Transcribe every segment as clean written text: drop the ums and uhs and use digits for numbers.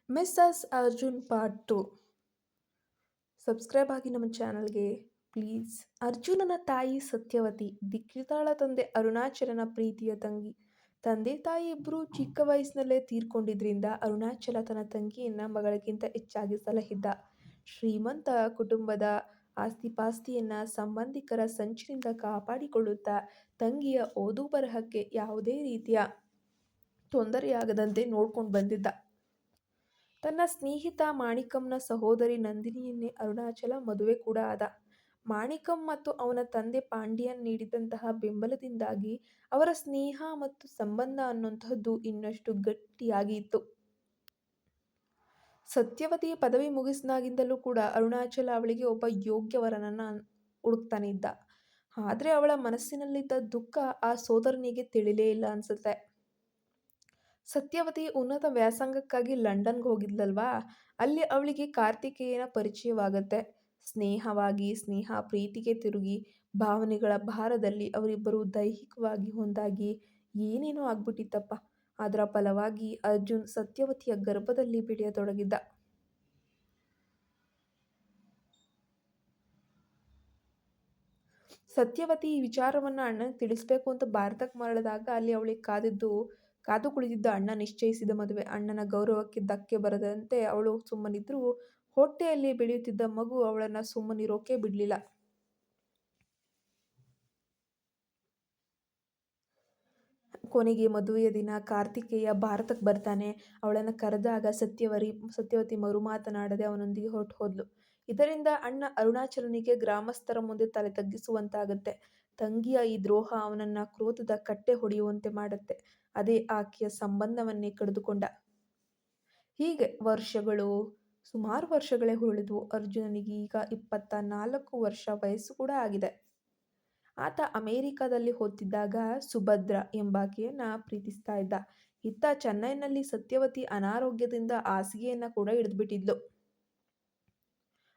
Missus Arjun part 2. Subscribe ಆಗಿ ನಮ್ಮ ಚಾನಲ್ಗೆ ಪ್ಲೀಸ್. ಅರ್ಜುನನ ತಾಯಿ ಸತ್ಯವತಿ, ದೀಕ್ಷಿತಾಳ ತಂದೆ ಅರುಣಾಚಲನ ಪ್ರೀತಿಯ ತಂಗಿ. ತಂದೆ ತಾಯಿ ಇಬ್ಬರು ಚಿಕ್ಕ ವಯಸ್ಸಿನಲ್ಲೇ ತೀರ್ಕೊಂಡಿದ್ರಿಂದ ಅರುಣಾಚಲ ತನ್ನ ತಂಗಿಯನ್ನ ಮಗಳಿಗಿಂತ ಹೆಚ್ಚಾಗಿ ಸಲಹಿದ್ದ. ಶ್ರೀಮಂತ ಕುಟುಂಬದ ಆಸ್ತಿಪಾಸ್ತಿಯನ್ನ ಸಂಬಂಧಿಕರ ಸಂಚಿನಿಂದ ಕಾಪಾಡಿಕೊಳ್ಳುತ್ತಾ ತಂಗಿಯ ಓದು ಬರಹಕ್ಕೆ ಯಾವುದೇ ರೀತಿಯ ತೊಂದರೆಯಾಗದಂತೆ ನೋಡ್ಕೊಂಡು ಬಂದಿದ್ದ. ತನ್ನ ಸ್ನೇಹಿತ ಮಾಣಿಕಂನ ಸಹೋದರಿ ನಂದಿನಿಯನ್ನೇ ಅರುಣಾಚಲ ಮದುವೆ ಕೂಡ ಆದ. ಮಾಣಿಕಂ ಮತ್ತು ಅವನ ತಂದೆ ಪಾಂಡ್ಯನ್ ನೀಡಿದಂತಹ ಬೆಂಬಲದಿಂದಾಗಿ ಅವರ ಸ್ನೇಹ ಮತ್ತು ಸಂಬಂಧ ಅನ್ನುವಂತಹದ್ದು ಇನ್ನಷ್ಟು ಗಟ್ಟಿಯಾಗಿ ಇತ್ತು. ಸತ್ಯವತಿ ಪದವಿ ಮುಗಿಸಿದಾಗಿಂದಲೂ ಕೂಡ ಅರುಣಾಚಲ ಅವಳಿಗೆ ಒಬ್ಬ ಯೋಗ್ಯ ವರನನ್ನ ಹುಡುಕ್ತಾನೆ ಇದ್ದ. ಆದ್ರೆ ಅವಳ ಮನಸ್ಸಿನಲ್ಲಿದ್ದ ದುಃಖ ಆ ಸೋದರನಿಗೆ ತಿಳಿಲೇ ಇಲ್ಲ ಅನ್ಸುತ್ತೆ. ಸತ್ಯವತಿ ಉನ್ನತ ವ್ಯಾಸಂಗಕ್ಕಾಗಿ ಲಂಡನ್ಗೆ ಹೋಗಿದ್ಲಲ್ವಾ, ಅಲ್ಲಿ ಅವಳಿಗೆ ಕಾರ್ತಿಕೇಯನ ಪರಿಚಯವಾಗತ್ತೆ. ಸ್ನೇಹ ಪ್ರೀತಿಗೆ ತಿರುಗಿ ಭಾವನೆಗಳ ಭಾರದಲ್ಲಿ ಅವರಿಬ್ಬರು ದೈಹಿಕವಾಗಿ ಒಂದಾಗಿ ಏನೇನೋ ಆಗ್ಬಿಟ್ಟಿತ್ತಪ್ಪ. ಅದರ ಫಲವಾಗಿ ಅರ್ಜುನ್ ಸತ್ಯವತಿಯ ಗರ್ಭದಲ್ಲಿ ಬೆಳೆಯತೊಡಗಿದ್ದ. ಸತ್ಯವತಿ ಈ ವಿಚಾರವನ್ನ ಅಣ್ಣನಿಗೆ ತಿಳಿಸ್ಬೇಕು ಅಂತ ಭಾರತಕ್ಕೆ ಮರಳಿದಾಗ ಅಲ್ಲಿ ಅವಳಿಗೆ ಕಾದು ಕುಳಿತಿದ್ದ ಅಣ್ಣ ನಿಶ್ಚಯಿಸಿದ ಮದುವೆ. ಅಣ್ಣನ ಗೌರವಕ್ಕೆ ಧಕ್ಕೆ ಬರದಂತೆ ಅವಳು ಸುಮ್ಮನಿದ್ರೂ ಹೊಟ್ಟೆಯಲ್ಲಿ ಬೆಳೆಯುತ್ತಿದ್ದ ಮಗು ಅವಳನ್ನ ಸುಮ್ಮನಿರೋಕೆ ಬಿಡ್ಲಿಲ್ಲ. ಕೊನೆಗೆ ಮದುವೆಯ ದಿನ ಕಾರ್ತಿಕೇಯ ಭಾರತಕ್ಕೆ ಬರ್ತಾನೆ. ಅವಳನ್ನ ಕರೆದಾಗ ಸತ್ಯವತಿ ಮರು ಮಾತನಾಡದೆ ಅವನೊಂದಿಗೆ ಹೊರಟು ಹೋದ್ಲು. ಇದರಿಂದ ಅಣ್ಣ ಅರುಣಾಚಲನಿಗೆ ಗ್ರಾಮಸ್ಥರ ಮುಂದೆ ತಲೆ ತಗ್ಗಿಸುವಂತಾಗತ್ತೆ. ತಂಗಿಯ ಈ ದ್ರೋಹ ಅವನನ್ನ ಕ್ರೋಧದ ಕಟ್ಟೆ ಹೊಡೆಯುವಂತೆ ಮಾಡತ್ತೆ. ಅದೇ ಆಕೆಯ ಸಂಬಂಧವನ್ನೇ ಕಡಿದುಕೊಂಡ. ಹೀಗೆ ಸುಮಾರು ವರ್ಷಗಳೇ ಉರುಳಿದ್ವು. ಅರ್ಜುನನಿಗೆ ಈಗ 24 ವರ್ಷ ವಯಸ್ಸು ಕೂಡ ಆಗಿದೆ. ಆತ ಅಮೆರಿಕದಲ್ಲಿ ಓದ್ತಿದ್ದಾಗ ಸುಭದ್ರ ಎಂಬಾಕೆಯನ್ನ ಪ್ರೀತಿಸ್ತಾ ಇದ್ದ. ಇತ್ತ ಚೆನ್ನೈನಲ್ಲಿ ಸತ್ಯವತಿ ಅನಾರೋಗ್ಯದಿಂದ ಹಾಸಿಗೆಯನ್ನ ಕೂಡ ಹಿಡಿದ್ಬಿಟ್ಟಿದ್ಲು.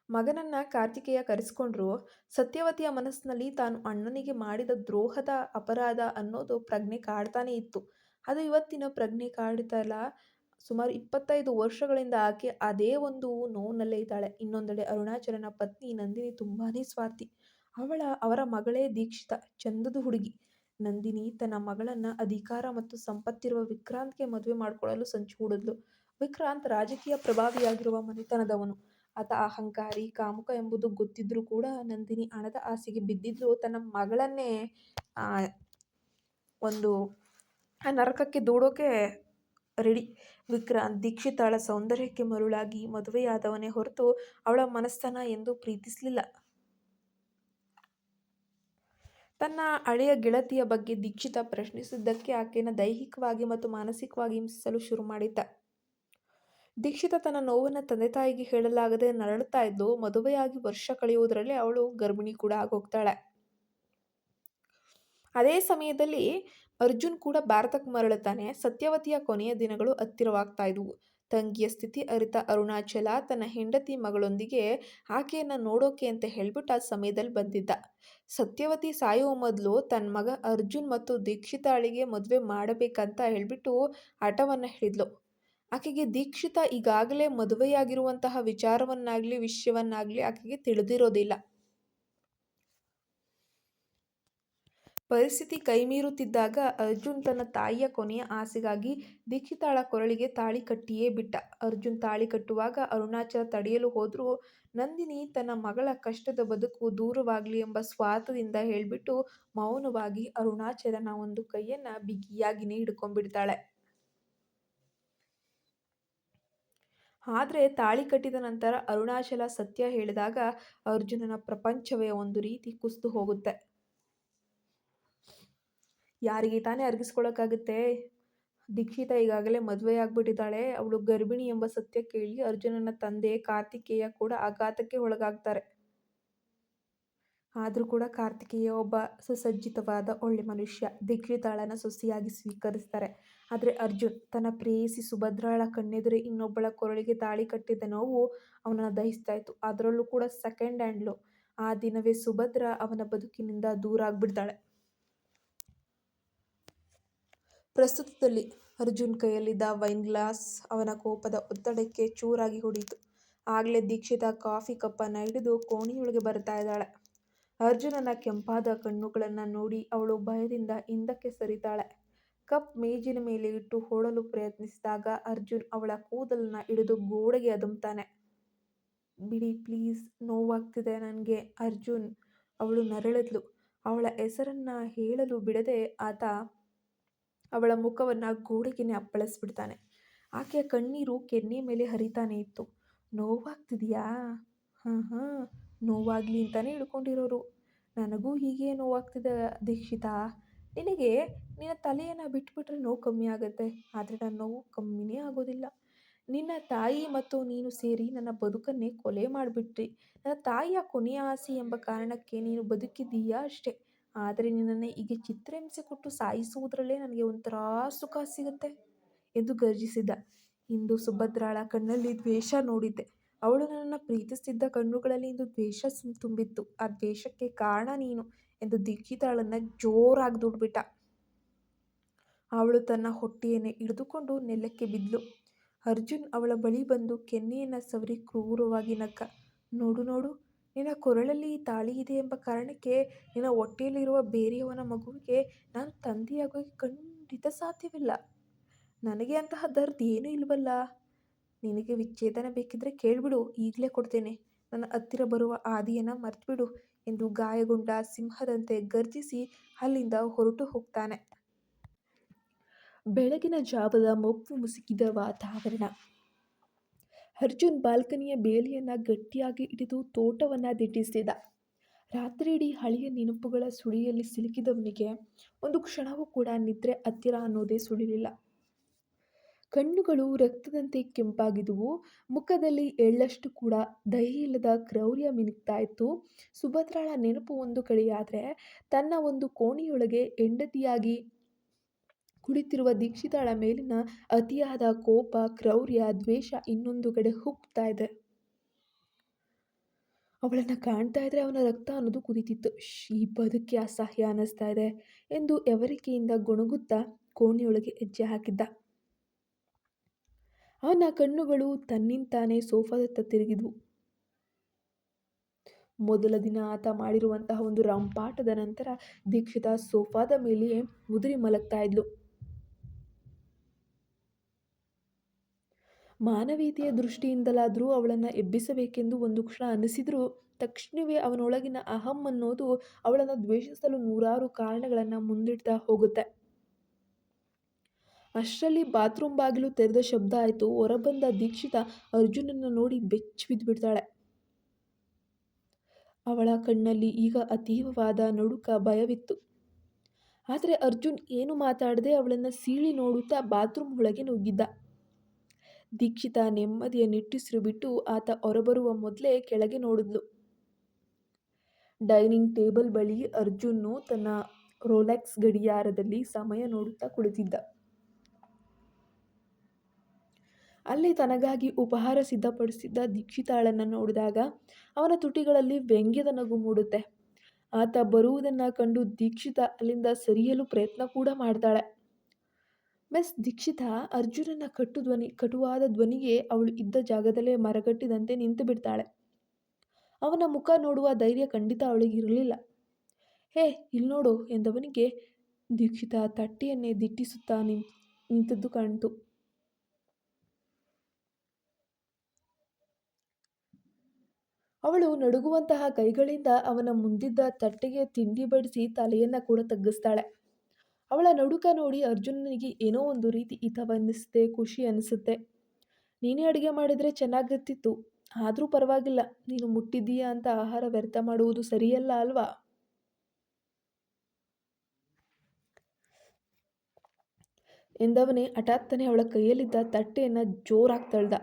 ಮಗನನ್ನ ಕಾರ್ತಿಕೇಯ ಕರೆಸಿಕೊಂಡ್ರು. ಸತ್ಯವತಿಯ ಮನಸ್ಸಿನಲ್ಲಿ ತಾನು ಅಣ್ಣನಿಗೆ ಮಾಡಿದ ದ್ರೋಹದ ಅಪರಾಧ ಅನ್ನೋದು ಪ್ರಜ್ಞೆ ಕಾಡ್ತಾನೆ ಇತ್ತು. ಅದು ಇವತ್ತಿನ ಪ್ರಜ್ಞೆ ಕಾಡ್ತಾ ಇಲ್ಲ. ಸುಮಾರು 25 ವರ್ಷಗಳಿಂದ ಆಕೆ ಅದೇ ಒಂದು ನೋವಿನಲ್ಲೇ ಇದ್ದಾಳೆ. ಇನ್ನೊಂದೆಡೆ ಅರುಣಾಚಲನ ಪತ್ನಿ ನಂದಿನಿ ತುಂಬಾನೇ ಸ್ವಾರ್ಥಿ. ಅವರ ಮಗಳೇ ದೀಕ್ಷಿತ ಚಂದದ ಹುಡುಗಿ. ನಂದಿನಿ ತನ್ನ ಮಗಳನ್ನ ಅಧಿಕಾರ ಮತ್ತು ಸಂಪತ್ತಿರುವ ವಿಕ್ರಾಂತ್ಗೆ ಮದುವೆ ಮಾಡಿಕೊಳ್ಳಲು ಸಂಚು ಹೂಡಿದ್ಲು. ವಿಕ್ರಾಂತ್ ರಾಜಕೀಯ ಪ್ರಭಾವಿಯಾಗಿರುವ ಮನೆತನದವನು. ಆತ ಅಹಂಕಾರಿ, ಕಾಮುಕ ಎಂಬುದು ಗೊತ್ತಿದ್ರೂ ಕೂಡ ನಂದಿನಿ ಹಣದ ಆಸೆಗೆ ಬಿದ್ದಿದ್ಲು. ತನ್ನ ಮಗಳನ್ನೇ ಒಂದು ನರಕಕ್ಕೆ ದೂಡೋಕೆ ರೆಡಿ. ವಿಕ್ರಾಂತ್ ದೀಕ್ಷಿತಾಳ ಸೌಂದರ್ಯಕ್ಕೆ ಮರುಳಾಗಿ ಮದುವೆಯಾದವನೇ ಹೊರತು ಅವಳ ಮನಸ್ಸನ್ನ ಎಂದೂ ಪ್ರೀತಿಸಲಿಲ್ಲ. ತನ್ನ ಹಳೆಯ ಗೆಳತಿಯ ಬಗ್ಗೆ ದೀಕ್ಷಿತ ಪ್ರಶ್ನಿಸಿದ್ದಕ್ಕೆ ಆಕೆಯನ್ನು ದೈಹಿಕವಾಗಿ ಮತ್ತು ಮಾನಸಿಕವಾಗಿ ಹಿಂಸಿಸಲು ಶುರು ಮಾಡಿದ್ದ. ದೀಕ್ಷಿತ ತನ್ನ ನೋವನ್ನು ತಂದೆ ತಾಯಿಗೆ ಹೇಳಲಾಗದೆ ನರಳುತ್ತಾ ಇದ್ಲು. ಮದುವೆಯಾಗಿ ವರ್ಷ ಕಳೆಯುವುದರಲ್ಲಿ ಅವಳು ಗರ್ಭಿಣಿ ಕೂಡ ಆಗೋಗ್ತಾಳೆ. ಅದೇ ಸಮಯದಲ್ಲಿ ಅರ್ಜುನ್ ಕೂಡ ಭಾರತಕ್ಕೆ ಮರಳುತ್ತಾನೆ. ಸತ್ಯವತಿಯ ಕೊನೆಯ ದಿನಗಳು ಹತ್ತಿರವಾಗ್ತಾ ಇದ್ವು. ತಂಗಿಯ ಸ್ಥಿತಿ ಅರಿತ ಅರುಣಾಚಲ ತನ್ನ ಹೆಂಡತಿ ಮಗಳೊಂದಿಗೆ ಆಕೆಯನ್ನ ನೋಡೋಕೆ ಅಂತ ಹೇಳ್ಬಿಟ್ಟು ಆ ಸಮಯದಲ್ಲಿ ಬಂದಿದ್ದ. ಸತ್ಯವತಿ ಸಾಯುವ ಮೊದಲು ತನ್ನ ಮಗ ಅರ್ಜುನ್ ಮತ್ತು ದೀಕ್ಷಿತಾಳಿಗೆ ಮದುವೆ ಮಾಡಬೇಕಂತ ಹೇಳ್ಬಿಟ್ಟು ಹಠವನ್ನ ಹಿಡಿದ್ಲು. ಆಕೆಗೆ ದೀಕ್ಷಿತ ಈಗಾಗಲೇ ಮದುವೆಯಾಗಿರುವಂತಹ ವಿಷಯವನ್ನಾಗ್ಲಿ ಆಕೆಗೆ ತಿಳಿದಿರೋದಿಲ್ಲ. ಪರಿಸ್ಥಿತಿ ಕೈಮೀರುತ್ತಿದ್ದಾಗ ಅರ್ಜುನ್ ತನ್ನ ತಾಯಿಯ ಕೊನೆಯ ಆಸೆಗಾಗಿ ದೀಕ್ಷಿತಾಳ ಕೊರಳಿಗೆ ತಾಳಿ ಕಟ್ಟಿಯೇ ಬಿಟ್ಟ. ಅರ್ಜುನ್ ತಾಳಿ ಕಟ್ಟುವಾಗ ಅರುಣಾಚಲ ತಡೆಯಲು ಹೋದ್ರೂ ನಂದಿನಿ ತನ್ನ ಮಗಳ ಕಷ್ಟದ ಬದುಕು ದೂರವಾಗ್ಲಿ ಎಂಬ ಸ್ವಾರ್ಥದಿಂದ ಹೇಳ್ಬಿಟ್ಟು ಮೌನವಾಗಿ ಅರುಣಾಚಲನ ಒಂದು ಕೈಯನ್ನ ಬಿಗಿಯಾಗಿನೇ ಹಿಡ್ಕೊಂಡ್ಬಿಡ್ತಾಳೆ. ಆದ್ರೆ ತಾಳಿ ಕಟ್ಟಿದ ನಂತರ ಅರುಣಾಚಲ ಸತ್ಯ ಹೇಳಿದಾಗ ಅರ್ಜುನನ ಪ್ರಪಂಚವೇ ಒಂದು ರೀತಿ ಕುಸಿದು ಹೋಗುತ್ತೆ. ಯಾರಿಗೆ ತಾನೇ ಅರ್ಗಿಸ್ಕೊಳಕ್ಕಾಗುತ್ತೆ? ದೀಕ್ಷಿತ ಈಗಾಗಲೇ ಮದುವೆಯಾಗ್ಬಿಟ್ಟಿದ್ದಾಳೆ. ಅವಳು ಗರ್ಭಿಣಿ ಎಂಬ ಸತ್ಯ ಕೇಳಿ ಅರ್ಜುನನ ತಂದೆ ಕಾರ್ತಿಕೇಯ ಕೂಡ ಆಘಾತಕ್ಕೆ ಒಳಗಾಗ್ತಾರೆ. ಆದ್ರೂ ಕೂಡ ಕಾರ್ತಿಕೇಯ ಒಬ್ಬ ಸುಸಜ್ಜಿತವಾದ ಒಳ್ಳೆ ಮನುಷ್ಯ. ದೀಕ್ಷಿತಾಳನ್ನ ಸೊಸೆಯಾಗಿ ಸ್ವೀಕರಿಸ್ತಾರೆ. ಆದ್ರೆ ಅರ್ಜುನ್ ತನ್ನ ಪ್ರೇಯಸಿ ಸುಭದ್ರಾಳ ಕಣ್ಣೆದುರೇ ಇನ್ನೊಬ್ಬಳ ಕೊರಳಿಗೆ ತಾಳಿ ಕಟ್ಟಿದ ನೋವು ಅವನನ್ನ ದಹಿಸ್ತಾ ಇತ್ತು. ಅದರಲ್ಲೂ ಕೂಡ ಸೆಕೆಂಡ್ ಹ್ಯಾಂಡ್ಲು. ಆ ದಿನವೇ ಸುಭದ್ರ ಅವನ ಬದುಕಿನಿಂದ ದೂರ ಆಗ್ಬಿಡ್ತಾಳೆ. ಪ್ರಸ್ತುತದಲ್ಲಿ ಅರ್ಜುನ್ ಕೈಯಲ್ಲಿದ್ದ ವೈನ್ ಗ್ಲಾಸ್ ಅವನ ಕೋಪದ ಒತ್ತಡಕ್ಕೆ ಚೂರಾಗಿ ಹೊಡೀತು. ಆಗ್ಲೇ ದೀಕ್ಷಿತಾ ಕಾಫಿ ಕಪ್ಪನ್ನು ಹಿಡಿದು ಕೋಣೆಯೊಳಗೆ ಬರ್ತಾ ಇದ್ದಾಳೆ. ಅರ್ಜುನನ ಕೆಂಪಾದ ಕಣ್ಣುಗಳನ್ನು ನೋಡಿ ಅವಳು ಭಯದಿಂದ ಹಿಂದಕ್ಕೆ ಸರಿತಾಳೆ. ಕಪ್ ಮೇಜಿನ ಮೇಲೆ ಇಟ್ಟು ಓಡಲು ಪ್ರಯತ್ನಿಸಿದಾಗ ಅರ್ಜುನ್ ಅವಳ ಕೂದಲನ್ನ ಹಿಡಿದು ಗೋಡೆಗೆ ಅದುಮ್ತಾನೆ. ಬಿಡಿ ಪ್ಲೀಸ್, ನೋವಾಗ್ತಿದೆ ನನಗೆ ಅರ್ಜುನ್. ಅವಳು ನರಳಿದ್ಲು. ಅವಳ ಹೆಸರನ್ನ ಹೇಳಲು ಬಿಡದೆ ಆತ ಅವಳ ಮುಖವನ್ನು ಗೋಡೆಗೇನೆ ಅಪ್ಪಳಿಸ್ಬಿಡ್ತಾನೆ. ಆಕೆಯ ಕಣ್ಣೀರು ಕೆನ್ನೆ ಮೇಲೆ ಹರಿತಾನೆ ಇತ್ತು. ನೋವಾಗ್ತಿದೆಯಾ? ಹಾಂ ಹಾಂ, ನೋವಾಗಲಿ ಅಂತಾನೆ ಹಿಡ್ಕೊಂಡಿರೋರು. ನನಗೂ ಹೀಗೆ ನೋವಾಗ್ತಿದೆ ದೀಕ್ಷಿತಾ. ನಿನಗೆ ನಿನ್ನ ತಲೆಯನ್ನು ಬಿಟ್ಬಿಟ್ರೆ ನೋವು ಕಮ್ಮಿ ಆಗುತ್ತೆ, ಆದರೆ ನನ್ನ ನೋವು ಕಮ್ಮಿನೇ ಆಗೋದಿಲ್ಲ. ನಿನ್ನ ತಾಯಿ ಮತ್ತು ನೀನು ಸೇರಿ ನನ್ನ ಬದುಕನ್ನೇ ಕೊಲೆ ಮಾಡಿಬಿಟ್ರಿ. ನನ್ನ ತಾಯಿಯ ಕೊನೆಯ ಆಸೆ ಎಂಬ ಕಾರಣಕ್ಕೆ ನೀನು ಬದುಕಿದ್ದೀಯಾ ಅಷ್ಟೇ, ಆದರೆ ನಿನ್ನನ್ನು ಹೀಗೆ ಚಿತ್ರಹಿಂಸೆ ಕೊಟ್ಟು ಸಾಯಿಸುವುದರಲ್ಲೇ ನನಗೆ ಒಂಥರ ಸುಖ ಸಿಗುತ್ತೆ ಎಂದು ಗರ್ಜಿಸಿದ್ದ. ಇಂದು ಸುಭದ್ರಾಳ ಕಣ್ಣಲ್ಲಿ ದ್ವೇಷ ನೋಡಿದ್ದೆ. ಅವಳು ನನ್ನನ್ನು ಪ್ರೀತಿಸ್ತಿದ್ದ ಕಣ್ಣುಗಳಲ್ಲಿ ಇಂದು ದ್ವೇಷ ತುಂಬಿತ್ತು. ಆ ದ್ವೇಷಕ್ಕೆ ಕಾರಣ ನೀನು ಎಂದು ದೀಕ್ಷಿತಾಳನ್ನು ಜೋರಾಗಿ ದುಡ್ಬಿಟ್ಟ. ಅವಳು ತನ್ನ ಹೊಟ್ಟೆಯನ್ನೇ ಹಿಡಿದುಕೊಂಡು ನೆಲಕ್ಕೆ ಬಿದ್ಲು. ಅರ್ಜುನ್ ಅವಳ ಬಳಿ ಬಂದು ಕೆನ್ನೆಯನ್ನು ಸವರಿ ಕ್ರೂರವಾಗಿ ನಕ್ಕ. ನೋಡು ನೋಡು, ನಿನ್ನ ಕೊರಳಲ್ಲಿ ಈ ತಾಳಿ ಇದೆ ಎಂಬ ಕಾರಣಕ್ಕೆ ನಿನ್ನ ಹೊಟ್ಟೆಯಲ್ಲಿರುವ ಬೇರೆಯವನ ಮಗುವಿಗೆ ನಾನು ತಂದೆಯಾಗೋಕ್ಕೆ ಖಂಡಿತ ಸಾಧ್ಯವಿಲ್ಲ. ನನಗೆ ಅಂತಹ ದರ್ದ್ ಏನೂ ಇಲ್ವಲ್ಲ. ನಿನಗೆ ವಿಚ್ಛೇದನ ಬೇಕಿದ್ರೆ ಕೇಳಿಬಿಡು, ಈಗಲೇ ಕೊಡ್ತೇನೆ. ನನ್ನ ಹತ್ತಿರ ಬರುವ ಆದಿಯನ್ನು ಮರ್ತ್ಬಿಡು ಎಂದು ಗಾಯಗೊಂಡ ಸಿಂಹದಂತೆ ಗರ್ಜಿಸಿ ಅಲ್ಲಿಂದ ಹೊರಟು ಹೋಗ್ತಾನೆ. ಬೆಳಗಿನ ಜಾವದ ಮೊಬ್ಬು ಮುಸುಕಿದ ವಾತಾವರಣ. ಅರ್ಜುನ್ ಬಾಲ್ಕನಿಯ ಬೇಲಿಯನ್ನು ಗಟ್ಟಿಯಾಗಿ ಹಿಡಿದು ತೋಟವನ್ನು ದಿಟ್ಟಿಸಿದ. ರಾತ್ರಿಯಿಡೀ ಹಳೆಯ ನೆನಪುಗಳ ಸುಳಿಯಲ್ಲಿ ಸಿಲುಕಿದವನಿಗೆ ಒಂದು ಕ್ಷಣವೂ ಕೂಡ ನಿದ್ರೆ ಹತ್ತಿರ ಅನ್ನೋದೇ ಸುಳಿಲಿಲ್ಲ. ಕಣ್ಣುಗಳು ರಕ್ತದಂತೆ ಕೆಂಪಾಗಿದ್ದುವು. ಮುಖದಲ್ಲಿ ಎಳ್ಳಷ್ಟು ಕೂಡ ದಯೆಯಿಲ್ಲದ ಕ್ರೌರ್ಯ ಮಿನುಗ್ತಾ ಇತ್ತು. ಸುಭದ್ರಾಳ ನೆನಪು ಒಂದು ಕಡೆಯಾದರೆ, ತನ್ನ ಒಂದು ಕೋಣೆಯೊಳಗೆ ಹೆಂಡತಿಯಾಗಿ ಕುಳಿತಿರುವ ದೀಕ್ಷಿತಾಳ ಮೇಲಿನ ಅತಿಯಾದ ಕೋಪ, ಕ್ರೌರ್ಯ, ದ್ವೇಷ ಇನ್ನೊಂದು ಕಡೆ ಹುಕ್ಕುತ್ತಾ ಇದೆ. ಅವಳನ್ನು ಕಾಣ್ತಾ ಇದ್ರೆ ಅವನ ರಕ್ತ ಅನ್ನೋದು ಕುದೀತಿತ್ತು. ಈ ಬದುಕೇ ಅಸಹ್ಯ ಅನ್ನಿಸ್ತಾ ಇದೆ ಎಂದು ಹೆದರಿಕೆಯಿಂದ ಗೊಣಗುತ್ತಾ ಕೋಣೆಯೊಳಗೆ ಹೆಜ್ಜೆ ಹಾಕಿದ್ದ. ಅವನ ಕಣ್ಣುಗಳು ತನ್ನಿಂತಾನೇ ಸೋಫಾದತ್ತ ತಿರುಗಿದ್ವು. ಮೊದಲ ದಿನ ಆತ ಮಾಡಿರುವಂತಹ ಒಂದು ರಂಪಾಟದ ನಂತರ ದೀಕ್ಷಿತಾ ಸೋಫಾದ ಮೇಲೆಯೇ ಉದುರಿ ಮಲಗ್ತಾ ಇದ್ಲು. ಮಾನವೀಯತೆಯ ದೃಷ್ಟಿಯಿಂದಲಾದರೂ ಅವಳನ್ನು ಎಬ್ಬಿಸಬೇಕೆಂದು ಒಂದು ಕ್ಷಣ ಅನ್ನಿಸಿದರೂ ತಕ್ಷಣವೇ ಅವನೊಳಗಿನ ಅಹಂ ಅನ್ನೋದು ಅವಳನ್ನು ದ್ವೇಷಿಸಲು ನೂರಾರು ಕಾರಣಗಳನ್ನು ಮುಂದಿಡ್ತಾ ಹೋಗುತ್ತೆ. ಅಷ್ಟರಲ್ಲಿ ಬಾತ್ರೂಮ್ ಬಾಗಿಲು ತೆರೆದ ಶಬ್ದ ಆಯಿತು. ಹೊರಬಂದ ದೀಕ್ಷಿತಾ ಅರ್ಜುನನ್ನು ನೋಡಿ ಬೆಚ್ಚಿ ಬಿದ್ದುಬಿಡ್ತಾಳೆ. ಅವಳ ಕಣ್ಣಲ್ಲಿ ಈಗ ಅತೀವವಾದ ನಡುಕ, ಭಯವಿತ್ತು. ಆದರೆ ಅರ್ಜುನ್ ಏನು ಮಾತಾಡದೆ ಅವಳನ್ನು ಸೀಳಿ ನೋಡುತ್ತಾ ಬಾತ್ರೂಮ್ ಒಳಗೆ ನುಗ್ಗಿದ್ದ. ದೀಕ್ಷಿತಾ ನೆಮ್ಮದಿಯ ನಿಟ್ಟುಸಿರು ಬಿಟ್ಟು ಆತ ಹೊರಬರುವ ಮೊದಲೇ ಕೆಳಗೆ ನೋಡಿದ್ಲು. ಡೈನಿಂಗ್ ಟೇಬಲ್ ಬಳಿ ಅರ್ಜುನ್ನು ತನ್ನ ರೋಲೆಕ್ಸ್ ಗಡಿಯಾರದಲ್ಲಿ ಸಮಯ ನೋಡುತ್ತಾ ಕುಳಿತಿದ್ದ. ಅಲ್ಲಿ ತನಗಾಗಿ ಉಪಹಾರ ಸಿದ್ಧಪಡಿಸಿದ್ದ ದೀಕ್ಷಿತಾಳನ್ನು ನೋಡಿದಾಗ ಅವನ ತುಟಿಗಳಲ್ಲಿ ವ್ಯಂಗ್ಯದ ನಗು ಮೂಡುತ್ತೆ. ಆತ ಬರುವುದನ್ನು ಕಂಡು ದೀಕ್ಷಿತಾ ಅಲ್ಲಿಂದ ಸರಿಯಲು ಪ್ರಯತ್ನ ಕೂಡ ಮಾಡ್ತಾಳೆ. ಮಿಸ್ ದೀಕ್ಷಿತಾ. ಅರ್ಜುನನ ಕಟುವಾದ ಧ್ವನಿಗೆ ಅವಳು ಇದ್ದ ಜಾಗದಲ್ಲೇ ಮರಗಟ್ಟಿದಂತೆ ನಿಂತು ಬಿಡ್ತಾಳೆ. ಅವನ ಮುಖ ನೋಡುವ ಧೈರ್ಯ ಖಂಡಿತ ಅವಳಿಗೆ ಇರಲಿಲ್ಲ. ಹೇ ಇಲ್ಲಿ ನೋಡು ಎಂದವನಿಗೆ ದೀಕ್ಷಿತಾ ತಟ್ಟೆಯನ್ನೇ ದಿಟ್ಟಿಸುತ್ತಾ ನಿಂತದ್ದು ಕಾಣಿತು. ಅವಳು ನಡುಗುವಂತಹ ಕೈಗಳಿಂದ ಅವನ ಮುಂದಿದ್ದ ತಟ್ಟೆಗೆ ತಿಂಡಿ ಬಡಿಸಿ ತಲೆಯನ್ನು ಕೂಡ ತಗ್ಗಿಸ್ತಾಳೆ. ಅವಳ ನಡುಕ ನೋಡಿ ಅರ್ಜುನನಿಗೆ ಏನೋ ಒಂದು ರೀತಿ ಹಿತವನ್ನಿಸುತ್ತೆ, ಖುಷಿ ಅನಿಸುತ್ತೆ. ನೀನೇ ಅಡುಗೆ ಮಾಡಿದರೆ ಚೆನ್ನಾಗಿರ್ತಿತ್ತು, ಆದರೂ ಪರವಾಗಿಲ್ಲ, ನೀನು ಮುಟ್ಟಿದ್ದೀಯಾ ಅಂತ ಆಹಾರ ವ್ಯರ್ಥ ಮಾಡುವುದು ಸರಿಯಲ್ಲ ಅಲ್ವಾ? ಎಂದವನೇ ಹಠಾತ್ತನೆ ಅವಳ ಕೈಯಲ್ಲಿದ್ದ ತಟ್ಟೆಯನ್ನು ಜೋರಾಗಿ ತಳ್ದ.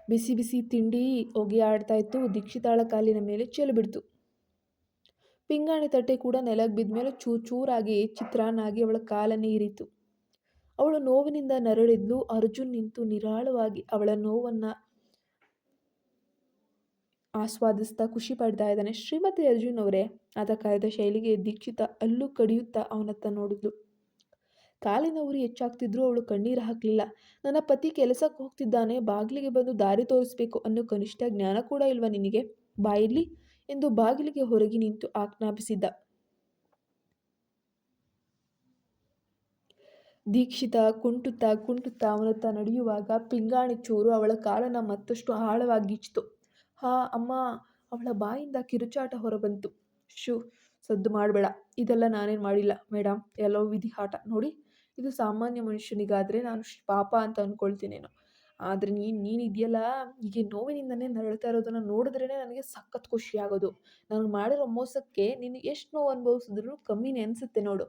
ಬಿಸಿ ಬಿಸಿ ತಿಂಡಿ ಹೊಗೆ ಆಡ್ತಾ ಇತ್ತು. ದೀಕ್ಷಿತಾಳ ಕಾಲಿನ ಮೇಲೆ ಚೆಲ್ಬಿಡ್ತು. ಪಿಂಗಾಣಿ ತಟ್ಟೆ ಕೂಡ ನೆಲಕ್ಕೆ ಬಿದ್ದ ಮೇಲೆ ಚೂರು ಚೂರಾಗಿ ಚಿತ್ರಾನ್ನಾಗಿ ಅವಳ ಕಾಲನ್ನೇ ಇರಿತು. ಅವಳು ನೋವಿನಿಂದ ನರಳಿದ್ಲು. ಅರ್ಜುನ್ ನಿಂತು ನಿರಾಳವಾಗಿ ಅವಳ ನೋವನ್ನು ಆಸ್ವಾದಿಸ್ತಾ ಖುಷಿ ಪಡ್ತಾ ಇದ್ದಾನೆ. ಶ್ರೀಮತಿ ಅರ್ಜುನ್ ಅವರೇ, ಆತ ಕರೆದ ಶೈಲಿಗೆ ದೀಕ್ಷಿತಾ ಅಲ್ಲೂ ಕಡಿಯುತ್ತಾ ಅವನತ್ತ ನೋಡಿದ್ಲು. ಕಾಲಿನ ಉರಿ ಹೆಚ್ಚಾಗ್ತಿದ್ರೂ ಅವಳು ಕಣ್ಣೀರು ಹಾಕಲಿಲ್ಲ. ನನ್ನ ಪತಿ ಕೆಲಸಕ್ಕೆ ಹೋಗ್ತಿದ್ದಾನೆ, ಬಾಗಿಲಿಗೆ ಬಂದು ದಾರಿ ತೋರಿಸ್ಬೇಕು ಅನ್ನೋ ಕನಿಷ್ಠ ಜ್ಞಾನ ಕೂಡ ಇಲ್ವಾ ನಿನಗೆ? ಬಾಯಿರ್ಲಿ ಎಂದು ಬಾಗಿಲಿಗೆ ಹೊರಗೆ ನಿಂತು ಆಜ್ಞಾಪಿಸಿದ್ದ. ದೀಕ್ಷಿತ ಕುಂಟುತ್ತಾ ಕುಂಟುತ್ತಾ ಅವನತ್ತ ನಡೆಯುವಾಗ ಪಿಂಗಾಣಿ ಚೂರು ಅವಳ ಕಾಲನ್ನು ಮತ್ತಷ್ಟು ಆಳವಾಗಿ ಗಿಚ್ಚಿತು. ಹಾ ಅಮ್ಮ! ಅವಳ ಬಾಯಿಂದ ಕಿರುಚಾಟ ಹೊರಬಂತು. ಶೂ, ಸದ್ದು ಮಾಡಬೇಡ. ಇದೆಲ್ಲ ನಾನೇನು ಮಾಡಿಲ್ಲ ಮೇಡಮ್, ಎಲ್ಲೋ ವಿಧಿ ಆಟ ನೋಡಿ. ಇದು ಸಾಮಾನ್ಯ ಮನುಷ್ಯನಿಗಾದರೆ ನಾನು ಪಾಪ ಅಂತ ಅಂದ್ಕೊಳ್ತೀನೇನೋ, ಆದರೆ ನೀನಿದೆಯಲ್ಲ, ಹೀಗೆ ನೋವಿನಿಂದನೇ ನರಳ್ತಾ ಇರೋದನ್ನು ನೋಡಿದ್ರೇ ನನಗೆ ಸಖತ್ ಖುಷಿ ಆಗೋದು. ನಾನು ಮಾಡಿರೋ ಮೋಸಕ್ಕೆ ನೀನು ಎಷ್ಟು ನೋವು ಅನುಭವಿಸಿದ್ರು ಕಮ್ಮಿನೇ ಅನಿಸುತ್ತೆ ನೋಡು.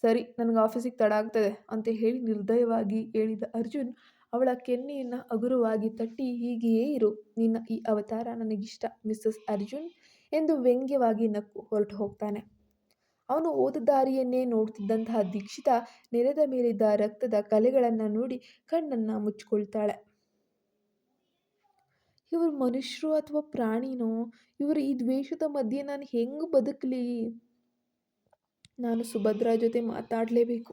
ಸರಿ, ನನಗೆ ಆಫೀಸಿಗೆ ತಡ ಆಗ್ತದೆ ಅಂತ ಹೇಳಿ ನಿರ್ದಯವಾಗಿ ಹೇಳಿದ ಅರ್ಜುನ್ ಅವಳ ಕೆನ್ನೆಯನ್ನು ಹಗುರವಾಗಿ ತಟ್ಟಿ, ಹೀಗೆಯೇ ಇರು, ನಿನ್ನ ಈ ಅವತಾರ ನನಗಿಷ್ಟ ಮಿಸ್ಸಸ್ ಅರ್ಜುನ್ ಎಂದು ವ್ಯಂಗ್ಯವಾಗಿ ನಕ್ಕು ಹೊರಟು ಹೋಗ್ತಾನೆ. ಅವನು ಹೋದ ದಾರಿಯನ್ನೇ ನೋಡ್ತಿದ್ದಂತಹ ದೀಕ್ಷಿತ ನೆಲದ ಮೇಲಿದ್ದ ರಕ್ತದ ಕಲೆಗಳನ್ನು ನೋಡಿ ಕಣ್ಣನ್ನು ಮುಚ್ಚಿಕೊಳ್ತಾಳೆ. ಇವರು ಮನುಷ್ಯರು ಅಥವಾ ಪ್ರಾಣಿನೋ? ಇವರು ಈ ದ್ವೇಷದ ಮಧ್ಯೆ ನಾನು ಹೆಂಗೆ ಬದುಕಲಿ? ನಾನು ಸುಭದ್ರಾ ಜೊತೆ ಮಾತಾಡಲೇಬೇಕು.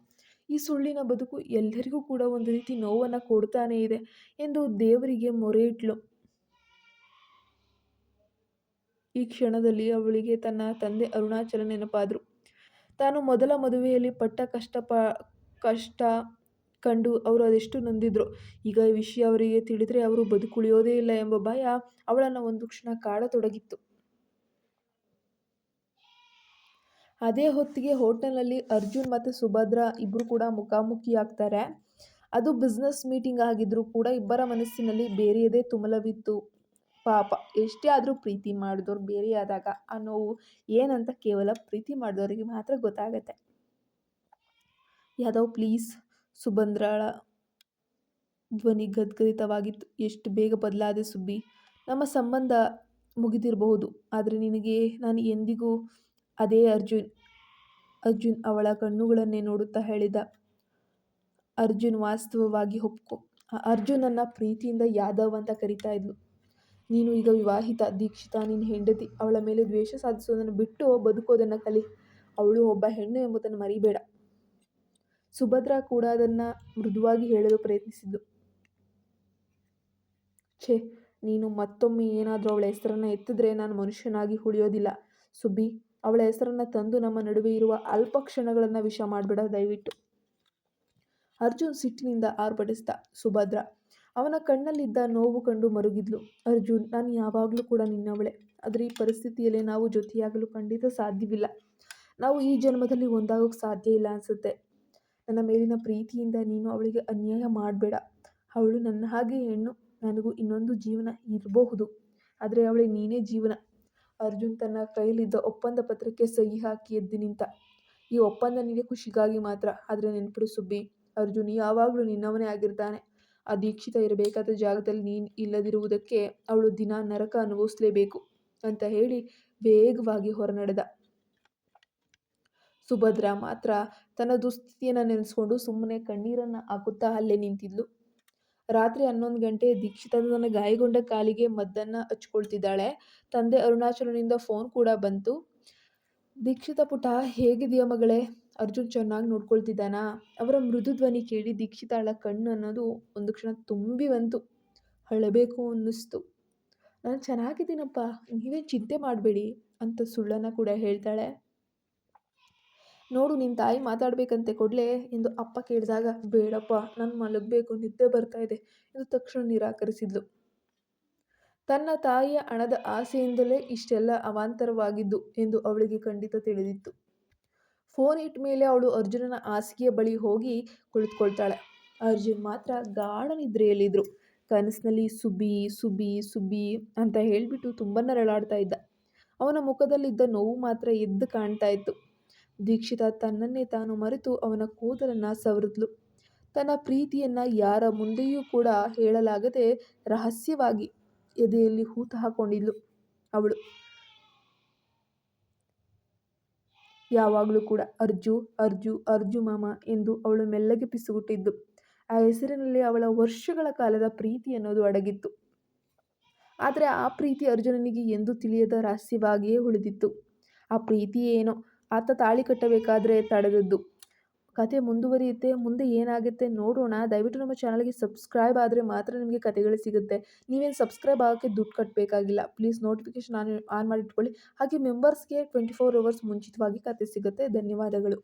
ಈ ಸುಳ್ಳಿನ ಬದುಕು ಎಲ್ಲರಿಗೂ ಕೂಡ ಒಂದು ರೀತಿ ನೋವನ್ನು ಕೊಡ್ತಾನೇ ಇದೆ ಎಂದು ದೇವರಿಗೆ ಮೊರೆ ಇಟ್ಲು. ಈ ಕ್ಷಣದಲ್ಲಿ ಅವಳಿಗೆ ತನ್ನ ತಂದೆ ಅರುಣಾಚಲ ನೆನಪಾದರು. ತಾನು ಮೊದಲ ಮದುವೆಯಲ್ಲಿ ಪಟ್ಟ ಕಷ್ಟ ಕಂಡು ಅವರು ಅದೆಷ್ಟು ನೊಂದಿದ್ರು. ಈಗ ಈ ವಿಷಯ ಅವರಿಗೆ ತಿಳಿದರೆ ಅವರು ಬದುಕುಳಿಯೋದೇ ಇಲ್ಲ ಎಂಬ ಭಯ ಅವಳನ್ನು ಒಂದು ಕ್ಷಣ ಕಾಡತೊಡಗಿತ್ತು. ಅದೇ ಹೊತ್ತಿಗೆ ಹೋಟೆಲ್ನಲ್ಲಿ ಅರ್ಜುನ್ ಮತ್ತು ಸುಭದ್ರಾ ಇಬ್ಬರು ಕೂಡ ಮುಖಾಮುಖಿಯಾಗ್ತಾರೆ. ಅದು ಬಿಸ್ನೆಸ್ ಮೀಟಿಂಗ್ ಆಗಿದ್ರೂ ಕೂಡ ಇಬ್ಬರ ಮನಸ್ಸಿನಲ್ಲಿ ಬೇರೆಯದೇ ತುಮಲವಿತ್ತು. ಪಾಪ, ಎಷ್ಟೇ ಆದರೂ ಪ್ರೀತಿ ಮಾಡಿದವ್ರು ಬೇರೆಯಾದಾಗ ಆ ನೋವು ಏನಂತ ಕೇವಲ ಪ್ರೀತಿ ಮಾಡಿದವರಿಗೆ ಮಾತ್ರ ಗೊತ್ತಾಗತ್ತೆ. ಯಾದವ್ ಪ್ಲೀಸ್. ಸುಭದ್ರಾಳ ಧ್ವನಿ ಗದ್ಗದಿತವಾಗಿತ್ತು. ಎಷ್ಟು ಬೇಗ ಬದಲಾದೆ ಸುಬ್ಬಿ. ನಮ್ಮ ಸಂಬಂಧ ಮುಗಿದಿರಬಹುದು, ಆದರೆ ನಿನಗೆ ನಾನು ಎಂದಿಗೂ ಅದೇ ಅರ್ಜುನ್ ಅವಳ ಕಣ್ಣುಗಳನ್ನೇ ನೋಡುತ್ತಾ ಹೇಳಿದ. ಅರ್ಜುನ್ ವಾಸ್ತವವಾಗಿ ಒಪ್ಕೊ. ಅರ್ಜುನನ್ನ ಪ್ರೀತಿಯಿಂದ ಯಾದವ್ ಅಂತ ಕರೀತಾ ಇದ್ಲು. ನೀನು ಈಗ ವಿವಾಹಿತ ದೀಕ್ಷಿತ, ನಿನ್ನ ಹೆಂಡತಿ. ಅವಳ ಮೇಲೆ ದ್ವೇಷ ಸಾಧಿಸೋದನ್ನು ಬಿಟ್ಟು ಬದುಕೋದನ್ನು ಕಲಿ. ಅವಳು ಒಬ್ಬ ಹೆಣ್ಣು ಎಂಬುದನ್ನು ಮರಿಬೇಡ. ಸುಭದ್ರಾ ಕೂಡ ಅದನ್ನು ಮೃದುವಾಗಿ ಹೇಳಲು ಪ್ರಯತ್ನಿಸಿದ್ಲು. ಛೇ, ನೀನು ಮತ್ತೊಮ್ಮೆ ಏನಾದರೂ ಅವಳ ಹೆಸರನ್ನು ಎತ್ತಿದ್ರೆ ನಾನು ಮನುಷ್ಯನಾಗಿ ಉಳಿಯೋದಿಲ್ಲ. ಸುಬ್ಬಿ, ಅವಳ ಹೆಸರನ್ನು ತಂದು ನಮ್ಮ ನಡುವೆ ಇರುವ ಅಲ್ಪ ಕ್ಷಣಗಳನ್ನು ವಿಷ ಮಾಡಬೇಡ ದಯವಿಟ್ಟು. ಅರ್ಜುನ್ ಸಿಟ್ಟಿನಿಂದ ಆರ್ಭಟಿಸಿದ. ಸುಭದ್ರಾ ಅವನ ಕಣ್ಣಲ್ಲಿದ್ದ ನೋವು ಕಂಡು ಮರುಗಿದ್ಲು. ಅರ್ಜುನ್, ನಾನು ಯಾವಾಗಲೂ ಕೂಡ ನಿನ್ನವಳೆ, ಆದರೆ ಈ ಪರಿಸ್ಥಿತಿಯಲ್ಲಿ ನಾವು ಜೊತೆಯಾಗಲು ಖಂಡಿತ ಸಾಧ್ಯವಿಲ್ಲ. ನಾವು ಈ ಜನ್ಮದಲ್ಲಿ ಒಂದಾಗೋಕ್ಕೆ ಸಾಧ್ಯ ಇಲ್ಲ ಅನಿಸುತ್ತೆ. ನನ್ನ ಮೇಲಿನ ಪ್ರೀತಿಯಿಂದ ನೀನು ಅವಳಿಗೆ ಅನ್ಯಾಯ ಮಾಡಬೇಡ. ಅವಳು ನನ್ನ ಹಾಗೆ ಹೆಣ್ಣು. ನನಗೂ ಇನ್ನೊಂದು ಜೀವನ ಇರಬಹುದು, ಆದರೆ ಅವಳಿಗೆ ನೀನೇ ಜೀವನ. ಅರ್ಜುನ್ ತನ್ನ ಕೈಲಿದ್ದ ಒಪ್ಪಂದ ಪತ್ರಕ್ಕೆ ಸಹಿ ಹಾಕಿ ಎದ್ದು ನಿಂತ. ಈ ಒಪ್ಪಂದ ನಿನಗೆ ಖುಷಿಗಾಗಿ ಮಾತ್ರ, ಆದರೆ ನೆನಪಿಡು ಸುಬ್ಬಿ, ಅರ್ಜುನ್ ಯಾವಾಗಲೂ ನಿನ್ನವನೇ ಆಗಿರ್ತಾನೆ. ಆ ದೀಕ್ಷಿತ ಇರಬೇಕಾದ ಜಾಗದಲ್ಲಿ ನೀನು ಇಲ್ಲದಿರುವುದಕ್ಕೆ ಅವಳು ದಿನ ನರಕ ಅನುಭವಿಸಲೇಬೇಕು ಅಂತ ಹೇಳಿ ವೇಗವಾಗಿ ಹೊರನಡೆದ. ಸುಭದ್ರಾ ಮಾತ್ರ ತನ್ನ ದುಸ್ಥಿತಿಯನ್ನು ನೆನೆಸ್ಕೊಂಡು ಸುಮ್ಮನೆ ಕಣ್ಣೀರನ್ನು ಹಾಕುತ್ತಾ ಅಲ್ಲೇ ನಿಂತಿದ್ಲು. ರಾತ್ರಿ 11 ಗಂಟೆ. ದೀಕ್ಷಿತ ತನ್ನ ಗಾಯಗೊಂಡ ಕಾಲಿಗೆ ಮದ್ದನ್ನು ಹಚ್ಕೊಳ್ತಿದ್ದಾಳೆ. ತಂದೆ ಅರುಣಾಚಲನಿಂದ ಫೋನ್ ಕೂಡ ಬಂತು. ದೀಕ್ಷಿತ ಪುಟ, ಹೇಗಿದೆಯಾ ಮಗಳೇ? ಅರ್ಜುನ್ ಚೆನ್ನಾಗಿ ನೋಡ್ಕೊಳ್ತಿದ್ದಾನಾ? ಅವರ ಮೃದು ಧ್ವನಿ ಕೇಳಿ ದೀಕ್ಷಿತಾಳ ಕಣ್ಣು ಅನ್ನೋದು ಒಂದು ಕ್ಷಣ ತುಂಬಿ ಬಂತು. ಅಳಬೇಕು ಅನ್ನಿಸ್ತು. ನಾನು ಚೆನ್ನಾಗಿದ್ದೀನಪ್ಪ, ನೀವೇನು ಚಿಂತೆ ಮಾಡಬೇಡಿ ಅಂತ ಸುಳ್ಳನ್ನು ಕೂಡ ಹೇಳ್ತಾಳೆ. ನೋಡು, ನಿನ್ನ ತಾಯಿ ಮಾತಾಡಬೇಕಂತೆ, ಕೊಡಲೇ ಎಂದು ಅಪ್ಪ ಕೇಳಿದಾಗ, ಬೇಡಪ್ಪ, ನಾನು ಮಲಗಬೇಕು, ನಿದ್ದೆ ಬರ್ತಾ ಇದೆ ಎಂದು ತಕ್ಷಣ ನಿರಾಕರಿಸಿದ್ಲು. ತನ್ನ ತಾಯಿಯ ಹಣದ ಆಸೆಯಿಂದಲೇ ಇಷ್ಟೆಲ್ಲ ಅವಾಂತರವಾಗಿದ್ದು ಎಂದು ಅವಳಿಗೆ ಖಂಡಿತ ತಿಳಿದಿತ್ತು. ಫೋನ್ ಇಟ್ಟ ಮೇಲೆ ಅವಳು ಅರ್ಜುನನ ಹಾಸಿಗೆಯ ಬಳಿ ಹೋಗಿ ಕುಳಿತುಕೊಳ್ತಾಳೆ. ಅರ್ಜುನ್ ಮಾತ್ರ ಗಾಢ ನಿದ್ರೆಯಲ್ಲಿದ್ದರು. ಕನಸಿನಲ್ಲಿ ಸುಬ್ಬಿ ಸುಬ್ಬಿ ಸುಬ್ಬಿ ಅಂತ ಹೇಳಿಬಿಟ್ಟು ತುಂಬ ನರಳಾಡ್ತಾ ಇದ್ದ. ಅವನ ಮುಖದಲ್ಲಿದ್ದ ನೋವು ಮಾತ್ರ ಎದ್ದು ಕಾಣ್ತಾ ಇತ್ತು. ದೀಕ್ಷಿತ ತನ್ನನ್ನೇ ತಾನು ಮರೆತು ಅವನ ಕೂದಲನ್ನು ಸವರಿದ್ಲು. ತನ್ನ ಪ್ರೀತಿಯನ್ನು ಯಾರ ಮುಂದೆಯೂ ಕೂಡ ಹೇಳಲಾಗದೆ ರಹಸ್ಯವಾಗಿ ಎದೆಯಲ್ಲಿ ಹೂತು ಹಾಕೊಂಡಿದ್ಲು ಅವಳು. ಯಾವಾಗಲೂ ಕೂಡ ಅರ್ಜು ಅರ್ಜು ಅರ್ಜು ಮಾಮ ಎಂದು ಅವಳು ಮೆಲ್ಲಗೆ ಪಿಸುಗುಟ್ಟಿದ್ದು. ಆ ಹೆಸರಿನಲ್ಲಿ ಅವಳ ವರ್ಷಗಳ ಕಾಲದ ಪ್ರೀತಿ ಅನ್ನೋದು ಅಡಗಿತ್ತು. ಆದರೆ ಆ ಪ್ರೀತಿ ಅರ್ಜುನನಿಗೆ ಎಂದೂ ತಿಳಿಯದ ರಹಸ್ಯವಾಗಿಯೇ ಉಳಿದಿತ್ತು. ಆ ಪ್ರೀತಿ ಏನೋ ಆತ ತಾಳಿ ಕಟ್ಟಬೇಕಾದ್ರೆ ತಡೆದದ್ದು. ಕತೆ ಮುಂದುವರಿಯುತ್ತೆ. ಮುಂದೆ ಏನಾಗುತ್ತೆ ನೋಡೋಣ. ದಯವಿಟ್ಟು ನಮ್ಮ ಚಾನಲ್‌ಗೆ ಸಬ್ಸ್ಕ್ರೈಬ್ ಆದರೆ ಮಾತ್ರ ನಿಮಗೆ ಕತೆಗಳು ಸಿಗುತ್ತೆ. ನೀವೇನು ಸಬ್ಸ್ಕ್ರೈಬ್ ಆಗೋಕ್ಕೆ ದುಡ್ಡು ಕಟ್ಟಬೇಕಾಗಿಲ್ಲ. ಪ್ಲೀಸ್ ನೋಟಿಫಿಕೇಷನ್ ಆನ್ ಮಾಡಿಟ್ಕೊಳ್ಳಿ. ಹಾಗೆ ಮೆಂಬರ್ಸ್‌ಗೆ 24 ಅವರ್ಸ್ ಮುಂಚಿತವಾಗಿ ಕತೆ ಸಿಗುತ್ತೆ. ಧನ್ಯವಾದಗಳು.